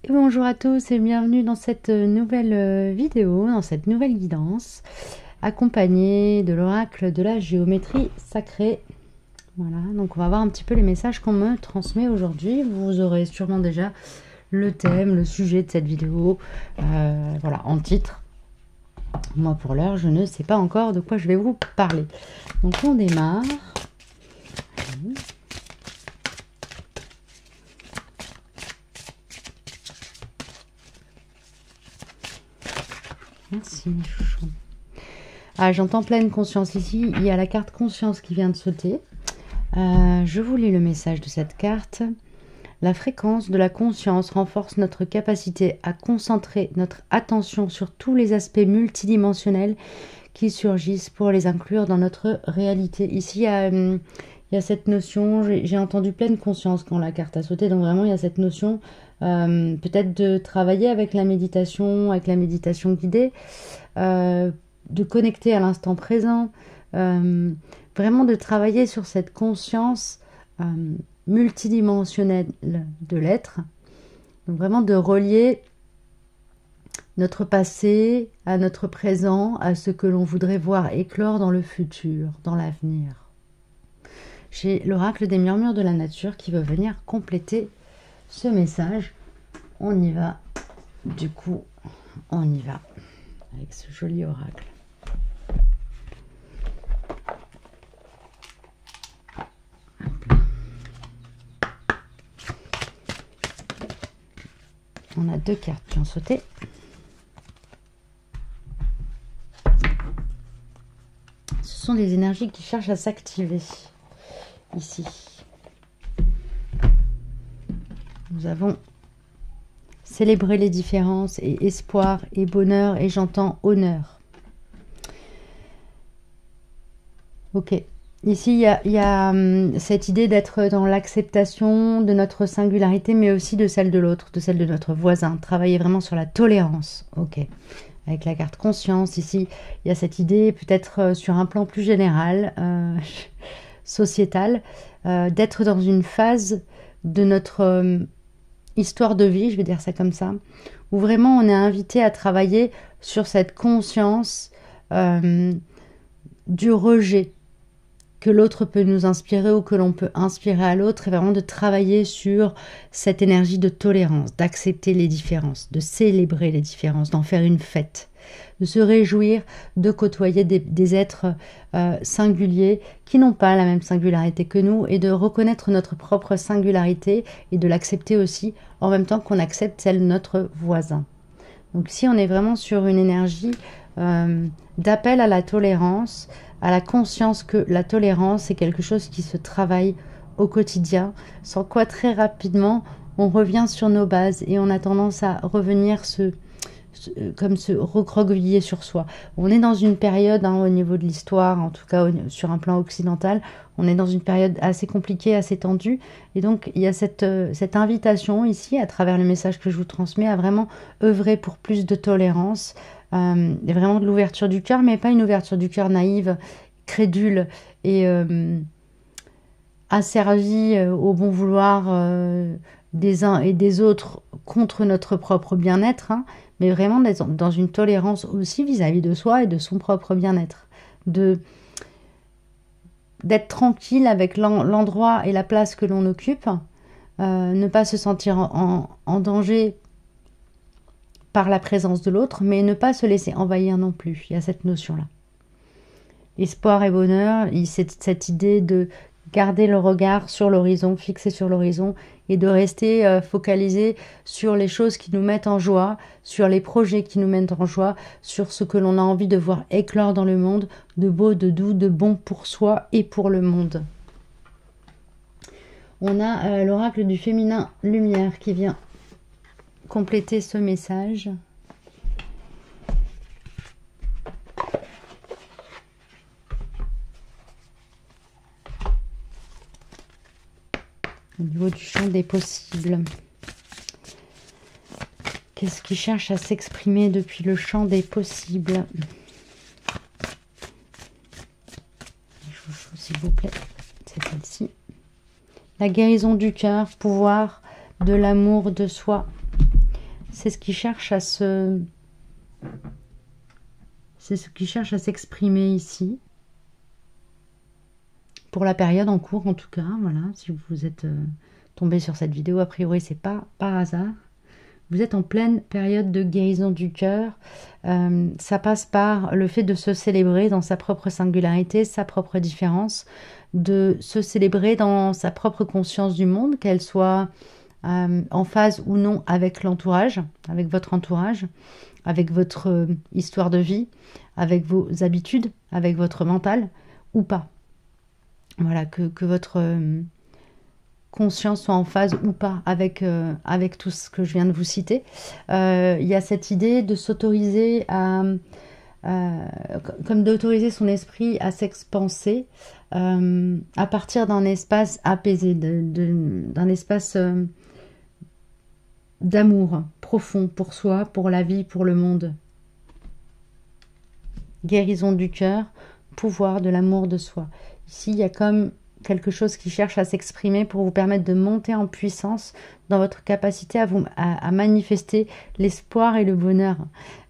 Et bonjour à tous et bienvenue dans cette nouvelle vidéo, dans cette nouvelle guidance, accompagnée de l'oracle de la géométrie sacrée. Voilà, donc on va voir un petit peu les messages qu'on me transmet aujourd'hui. Vous aurez sûrement déjà le thème, le sujet de cette vidéo, voilà, en titre. Moi pour l'heure, je ne sais pas encore de quoi je vais vous parler. Donc on démarre. Merci mes chouchous. Ah, j'entends pleine conscience ici. Il y a la carte conscience qui vient de sauter. Je vous lis le message de cette carte. La fréquence de la conscience renforce notre capacité à concentrer notre attention sur tous les aspects multidimensionnels qui surgissent pour les inclure dans notre réalité. Ici, il y a cette notion, j'ai entendu pleine conscience quand la carte a sauté, donc vraiment il y a cette notion peut-être de travailler avec la méditation guidée, de connecter à l'instant présent, vraiment de travailler sur cette conscience multidimensionnelle de l'être, donc vraiment de relier notre passé à notre présent, à ce que l'on voudrait voir éclore dans le futur, dans l'avenir. J'ai l'oracle des murmures de la nature qui veut venir compléter ce message. On y va, du coup, on y va avec ce joli oracle. On a deux cartes qui ont sauté. Ce sont des énergies qui cherchent à s'activer ici. Nous avons célébré les différences et espoir et bonheur, et j'entends honneur. Ok. Ici, il y a cette idée d'être dans l'acceptation de notre singularité, mais aussi de celle de l'autre, de celle de notre voisin. Travailler vraiment sur la tolérance. Ok. Avec la carte conscience, ici, il y a cette idée, peut-être sur un plan plus général, sociétal, d'être dans une phase de notre histoire de vie, je vais dire ça comme ça, où vraiment on est invité à travailler sur cette conscience du rejet que l'autre peut nous inspirer ou que l'on peut inspirer à l'autre, et vraiment de travailler sur cette énergie de tolérance, d'accepter les différences, de célébrer les différences, d'en faire une fête, de se réjouir de côtoyer des êtres singuliers qui n'ont pas la même singularité que nous, et de reconnaître notre propre singularité et de l'accepter aussi en même temps qu'on accepte celle de notre voisin. Donc ici on est vraiment sur une énergie d'appel à la tolérance, à la conscience que la tolérance est quelque chose qui se travaille au quotidien, sans quoi très rapidement on revient sur nos bases et on a tendance à revenir comme se recroqueviller sur soi. On est dans une période, au niveau de l'histoire, en tout cas sur un plan occidental, on est dans une période assez compliquée, assez tendue, et donc il y a cette invitation ici, à travers le message que je vous transmets, à vraiment œuvrer pour plus de tolérance, et vraiment de l'ouverture du cœur, mais pas une ouverture du cœur naïve, crédule et asservie au bon vouloir des uns et des autres contre notre propre bien-être, mais vraiment d'être dans une tolérance aussi vis-à-vis de soi et de son propre bien-être, d'être tranquille avec l'endroit et la place que l'on occupe, ne pas se sentir en danger par la présence de l'autre, mais ne pas se laisser envahir non plus. Il y a cette notion-là. Espoir et bonheur, c'est cette idée de garder le regard sur l'horizon, fixé sur l'horizon, et de rester focalisé sur les choses qui nous mettent en joie, sur les projets qui nous mettent en joie, sur ce que l'on a envie de voir éclore dans le monde, de beau, de doux, de bon pour soi et pour le monde. On a l'oracle du féminin lumière qui vient compléter ce message. Au niveau du champ des possibles. Qu'est-ce qui cherche à s'exprimer depuis le champ des possibles? S'il vous plaît, c'est celle-ci. La guérison du cœur, pouvoir de l'amour de soi. c'est ce qui cherche à se... C'est ce qui cherche à s'exprimer ici. Pour la période en cours, en tout cas, voilà. Si vous êtes tombé sur cette vidéo, a priori, c'est pas par hasard. Vous êtes en pleine période de guérison du cœur. Ça passe par le fait de se célébrer dans sa propre singularité, sa propre différence, de se célébrer dans sa propre conscience du monde, qu'elle soit en phase ou non avec l'entourage, avec votre entourage, avec votre histoire de vie, avec vos habitudes, avec votre mental, ou pas. Voilà, que votre conscience soit en phase ou pas avec, avec tout ce que je viens de vous citer. Il y a cette idée de s'autoriser à... comme d'autoriser son esprit à s'expanser à partir d'un espace apaisé, d'un espace d'amour profond pour soi, pour la vie, pour le monde. Guérison du cœur, pouvoir de l'amour de soi. Ici, il y a comme quelque chose qui cherche à s'exprimer pour vous permettre de monter en puissance dans votre capacité à manifester l'espoir et le bonheur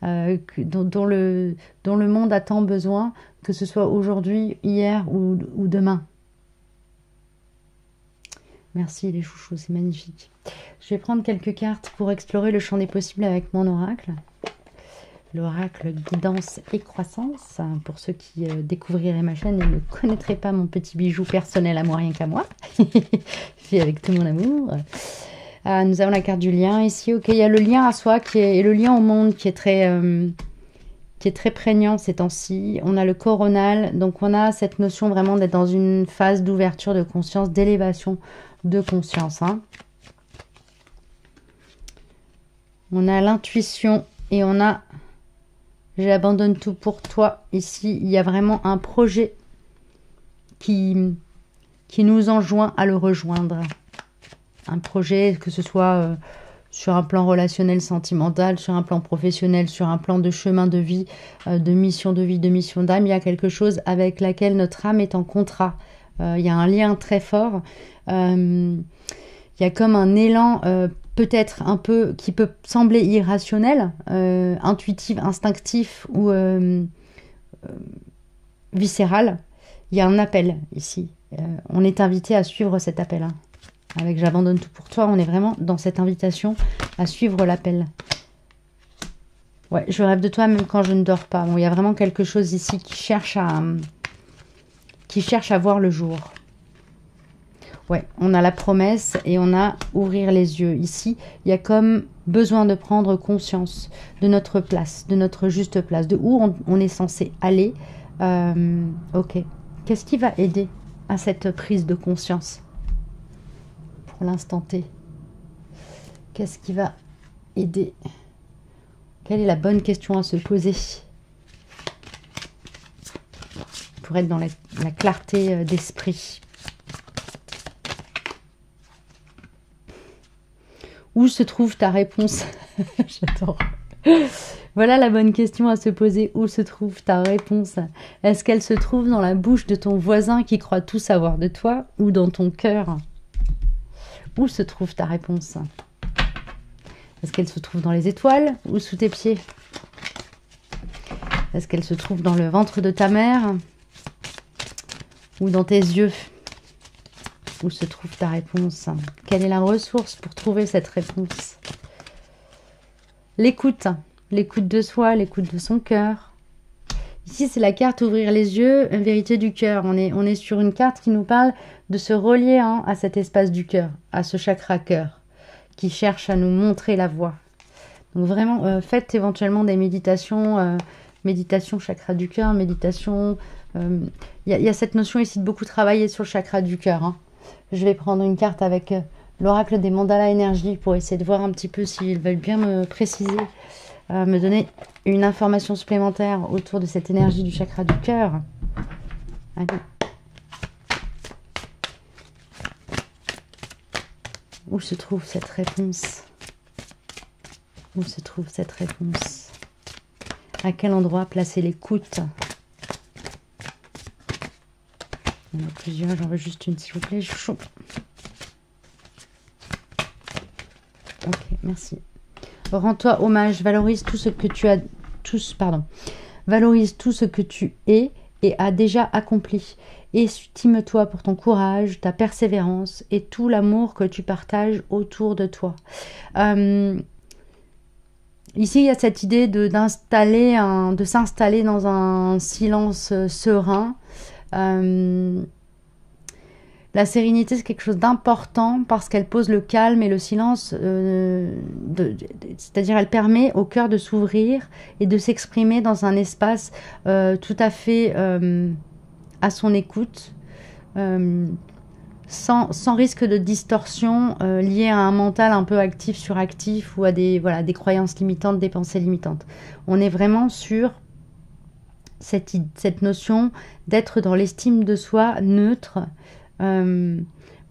dont le monde a tant besoin, que ce soit aujourd'hui, hier ou demain. Merci les chouchous, c'est magnifique. Je vais prendre quelques cartes pour explorer le champ des possibles avec mon oracle. L'oracle guidance et croissance, pour ceux qui découvriraient ma chaîne et ne connaîtraient pas mon petit bijou personnel à moi, rien qu'à moi, fait avec tout mon amour. Nous avons la carte du lien ici. Ok, il y a le lien à soi et le lien au monde qui est très prégnant ces temps-ci. On a le coronal, donc on a cette notion vraiment d'être dans une phase d'ouverture de conscience, d'élévation de conscience. Hein. On a l'intuition et on a... J'abandonne tout pour toi. Ici, il y a vraiment un projet qui nous enjoint à le rejoindre. Un projet, que ce soit sur un plan relationnel, sentimental, sur un plan professionnel, sur un plan de chemin de vie, de mission d'âme. Il y a quelque chose avec laquelle notre âme est en contrat. Il y a un lien très fort. Il y a comme un élan... peut-être un peu, qui peut sembler irrationnel, intuitif, instinctif ou viscéral. Il y a un appel ici. On est invité à suivre cet appel. Hein. Avec J'abandonne tout pour toi, on est vraiment dans cette invitation à suivre l'appel. Ouais, je rêve de toi même quand je ne dors pas. Bon, il y a vraiment quelque chose ici qui cherche à voir le jour. Ouais, on a la promesse et on a ouvrir les yeux. Ici, il y a comme besoin de prendre conscience de notre place, de notre juste place, de où on est censé aller. Ok. Qu'est-ce qui va aider à cette prise de conscience pour l'instant T? Qu'est-ce qui va aider? Quelle est la bonne question à se poser pour être dans la clarté d'esprit? Où se trouve ta réponse? J'adore. Voilà la bonne question à se poser. Où se trouve ta réponse? Est-ce qu'elle se trouve dans la bouche de ton voisin qui croit tout savoir de toi ou dans ton cœur? Où se trouve ta réponse? Est-ce qu'elle se trouve dans les étoiles ou sous tes pieds? Est-ce qu'elle se trouve dans le ventre de ta mère ou dans tes yeux? Où se trouve ta réponse? Quelle est la ressource pour trouver cette réponse? L'écoute. L'écoute de soi, l'écoute de son cœur. Ici, c'est la carte ouvrir les yeux, vérité du cœur. On est sur une carte qui nous parle de se relier à cet espace du cœur, à ce chakra cœur, qui cherche à nous montrer la voie. Donc vraiment, faites éventuellement des méditations, méditation chakra du cœur, méditation... Il y a cette notion ici de beaucoup travailler sur le chakra du cœur, hein. Je vais prendre une carte avec l'oracle des mandalas énergie pour essayer de voir un petit peu s'ils veulent bien me préciser, me donner une information supplémentaire autour de cette énergie du chakra du cœur. Allez. Où se trouve cette réponse? Où se trouve cette réponse? À quel endroit placer l'écoute? Il y en a plusieurs, j'en veux juste une s'il vous plaît, chouchou. Ok, merci. Rends-toi hommage, valorise tout ce que tu as, valorise tout ce que tu es et as déjà accompli. Estime-toi pour ton courage, ta persévérance et tout l'amour que tu partages autour de toi. Ici, il y a cette idée de s'installer dans un silence serein. La sérénité, c'est quelque chose d'important parce qu'elle pose le calme et le silence, c'est-à-dire elle permet au cœur de s'ouvrir et de s'exprimer dans un espace tout à fait à son écoute, sans risque de distorsion liée à un mental un peu actif, suractif ou à des croyances limitantes, des pensées limitantes. On est vraiment sur cette notion d'être dans l'estime de soi neutre, où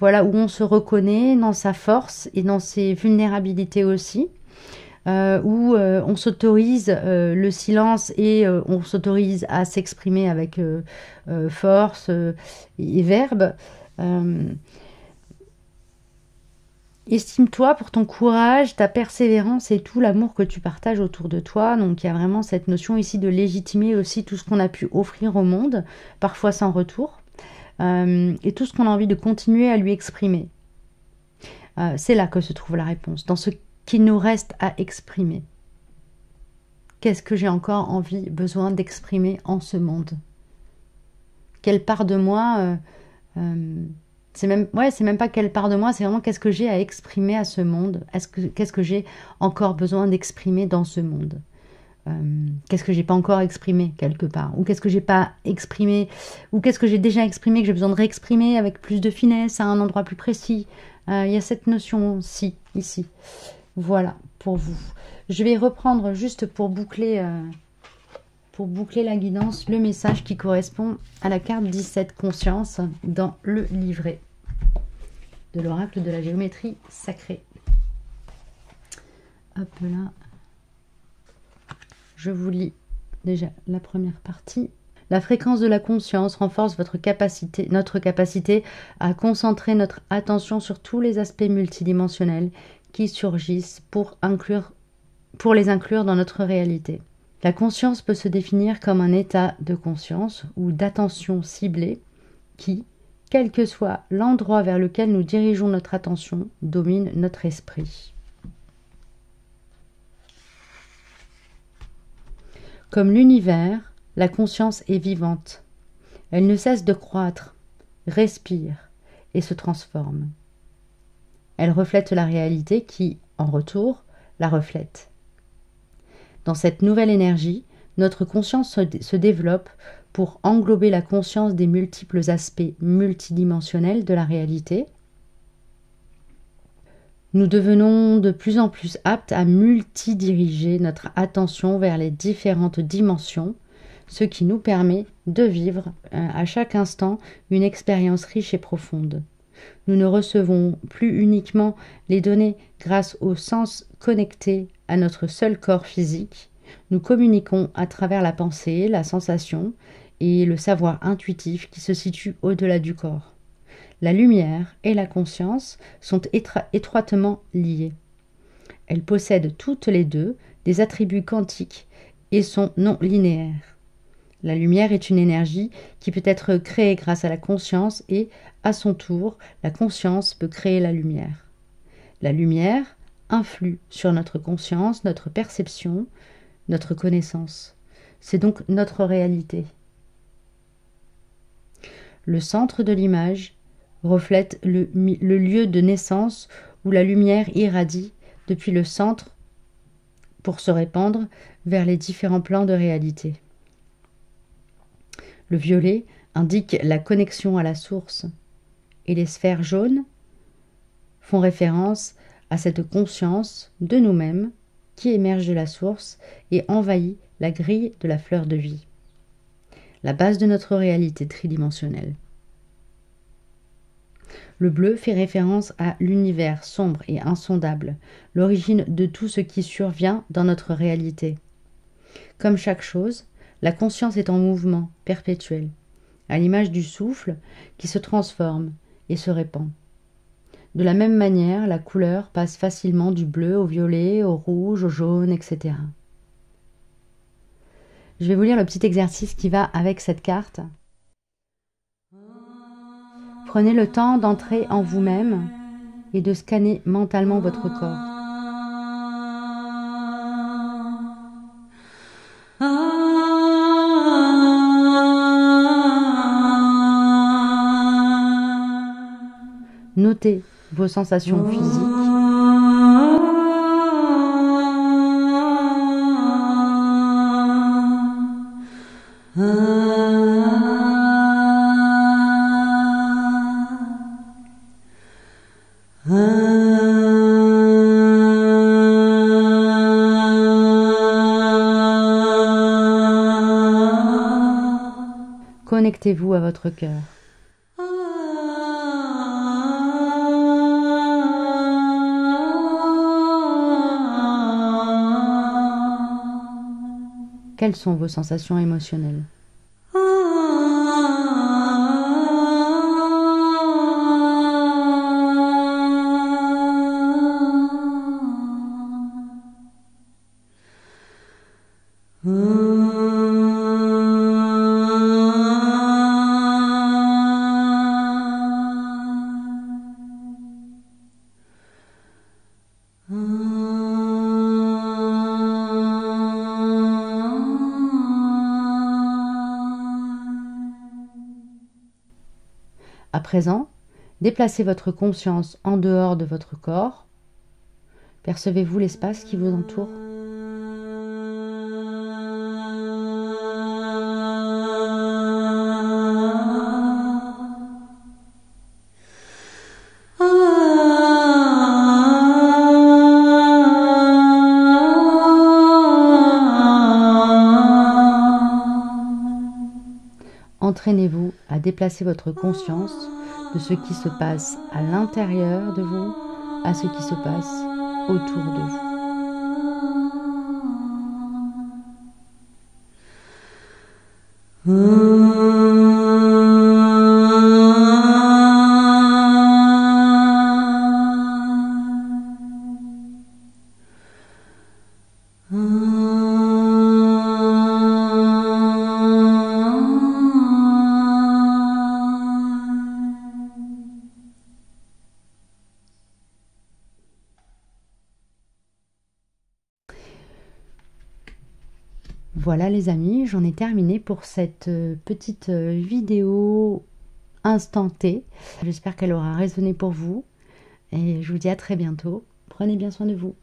on se reconnaît dans sa force et dans ses vulnérabilités aussi, où on s'autorise le silence et on s'autorise à s'exprimer avec force et verbe. Estime-toi pour ton courage, ta persévérance et tout l'amour que tu partages autour de toi. Donc il y a vraiment cette notion ici de légitimer aussi tout ce qu'on a pu offrir au monde, parfois sans retour, et tout ce qu'on a envie de continuer à lui exprimer. C'est là que se trouve la réponse, dans ce qu'il nous reste à exprimer. Qu'est-ce que j'ai encore envie, besoin d'exprimer en ce monde? Quelle part de moi c'est même pas quelle part de moi, c'est vraiment qu'est-ce que j'ai à exprimer à ce monde. Qu'est-ce que j'ai encore besoin d'exprimer dans ce monde? Qu'est-ce que j'ai pas encore exprimé quelque part? Ou qu'est-ce que j'ai pas exprimé? Ou qu'est-ce que j'ai déjà exprimé que j'ai besoin de réexprimer avec plus de finesse à un endroit plus précis? Il y a cette notion-ci, ici. Voilà, pour vous. Je vais reprendre juste pour boucler la guidance, le message qui correspond à la carte 17, conscience, dans le livret de l'oracle de la géométrie sacrée. Hop là. Je vous lis déjà la première partie. La fréquence de la conscience renforce notre capacité à concentrer notre attention sur tous les aspects multidimensionnels qui surgissent pour les inclure dans notre réalité. La conscience peut se définir comme un état de conscience ou d'attention ciblée qui, quel que soit l'endroit vers lequel nous dirigeons notre attention, domine notre esprit. Comme l'univers, la conscience est vivante. Elle ne cesse de croître, respire et se transforme. Elle reflète la réalité qui, en retour, la reflète. Dans cette nouvelle énergie, notre conscience se développe pour englober la conscience des multiples aspects multidimensionnels de la réalité. Nous devenons de plus en plus aptes à multidiriger notre attention vers les différentes dimensions, ce qui nous permet de vivre à chaque instant une expérience riche et profonde. Nous ne recevons plus uniquement les données grâce aux sens connectés à notre seul corps physique. Nous communiquons à travers la pensée, la sensation et le savoir intuitif qui se situe au-delà du corps. La lumière et la conscience sont étroitement liées. Elles possèdent toutes les deux des attributs quantiques et sont non linéaires. La lumière est une énergie qui peut être créée grâce à la conscience et, à son tour, la conscience peut créer la lumière. La lumière influe sur notre conscience, notre perception, notre connaissance. C'est donc notre réalité. Le centre de l'image reflète le lieu de naissance où la lumière irradie depuis le centre pour se répandre vers les différents plans de réalité. Le violet indique la connexion à la source et les sphères jaunes font référence à cette conscience de nous-mêmes qui émerge de la source et envahit la grille de la fleur de vie, la base de notre réalité tridimensionnelle. Le bleu fait référence à l'univers sombre et insondable, l'origine de tout ce qui survient dans notre réalité. Comme chaque chose, la conscience est en mouvement perpétuel, à l'image du souffle qui se transforme et se répand. De la même manière, la couleur passe facilement du bleu au violet, au rouge, au jaune, etc. Je vais vous lire le petit exercice qui va avec cette carte. Prenez le temps d'entrer en vous-même et de scanner mentalement votre corps. Notez vos sensations physiques. Connectez-vous à votre cœur. Quelles sont vos sensations émotionnelles? À présent, déplacez votre conscience en dehors de votre corps. Percevez-vous l'espace qui vous entoure? Entraînez-vous à déplacer votre conscience de ce qui se passe à l'intérieur de vous à ce qui se passe autour de vous. Voilà les amis, j'en ai terminé pour cette petite vidéo instant T. J'espère qu'elle aura résonné pour vous et je vous dis à très bientôt. Prenez bien soin de vous.